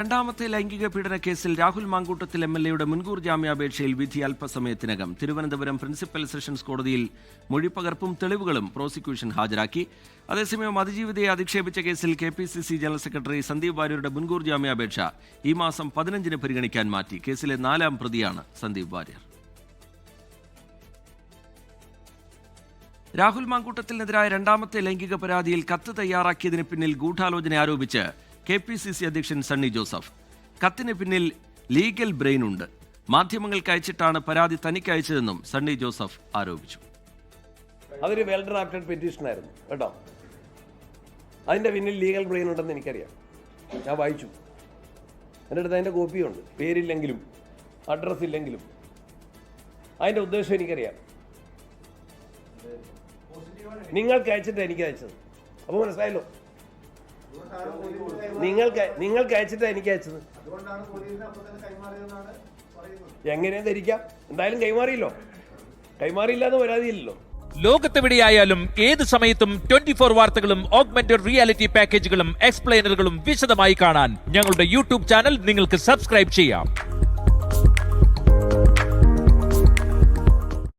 രണ്ടാമത്തെ ലൈംഗിക പീഡന കേസിൽ രാഹുൽ മാങ്കൂട്ടത്തിൽ എംഎൽഎയുടെ മുൻകൂർ ജാമ്യാപേക്ഷയിൽ വിധി അല്പസമയത്തിനകം. തിരുവനന്തപുരം പ്രിൻസിപ്പൽ സെഷൻസ് കോടതിയിൽ മൊഴിപ്പകർപ്പും തെളിവുകളും പ്രോസിക്യൂഷൻ ഹാജരാക്കി. അതേസമയം അതിജീവിതയെ അധിക്ഷേപിച്ച കേസിൽ കെപിസിസി ജനറൽ സെക്രട്ടറി സന്ദീപ് വാര്യരുടെ മുൻകൂർ ജാമ്യാപേക്ഷ ഈ മാസം 15-ന് പരിഗണിക്കാൻ മാറ്റി. കേസിലെ 4-ാം പ്രതിയാണ് സന്ദീപ് വാര്യർ. രാഹുൽ മാങ്കൂട്ടത്തിനെതിരായ രണ്ടാമത്തെ ലൈംഗിക പരാതിയിൽ കത്ത് തയ്യാറാക്കിയതിന് പിന്നിൽ ഗൂഢാലോചന ആരോപിച്ച് കെപിസിസി അധ്യക്ഷൻ സണ്ണി ജോസഫ്. കത്തിന് പിന്നിൽ ലീഗൽ ബ്രെയിൻ ഉണ്ട്, മാധ്യമങ്ങൾക്ക് അയച്ചിട്ടാണ് പരാതി തനിക്ക് അയച്ചതെന്നും സണ്ണി ജോസഫ് ആരോപിച്ചു. അതൊരു വെൽ ഡ്രാഫ്റ്റഡ് പെറ്റീഷൻ ആയിരുന്നു കേട്ടോ. അതിൻ്റെ പിന്നിൽ ലീഗൽ ബ്രെയിൻ ഉണ്ടെന്ന് എനിക്കറിയാം. ഞാൻ വായിച്ചു, എൻ്റെ അടുത്ത് അതിൻ്റെ കോപ്പിയുണ്ട്. പേരില്ലെങ്കിലും അഡ്രസ്സ് ഇല്ലെങ്കിലും അതിൻ്റെ ഉദ്ദേശം എനിക്കറിയാം. നിങ്ങൾക്ക് അയച്ചിട്ട് എനിക്ക് അയച്ചത്. അപ്പോൾ മനസ്സിലായല്ലോ, നിങ്ങൾക്ക് അയച്ചിട്ട് എനിക്ക് അയച്ചത്. എങ്ങനെയാ ധരിക്കാം? എന്തായാലും കൈമാറിയില്ലോ. കൈമാറിയില്ലാന്ന് പരാതിയില്ലല്ലോ. ലോകത്തെവിടെയായാലും ഏത് സമയത്തും 24 വാർത്തകളും ഓഗ്മെന്റഡ് റിയാലിറ്റി പാക്കേജുകളും എക്സ്പ്ലെയിനറുകളും വിശദമായി കാണാൻ ഞങ്ങളുടെ യൂട്യൂബ് ചാനൽ നിങ്ങൾക്ക് സബ്സ്ക്രൈബ് ചെയ്യാം.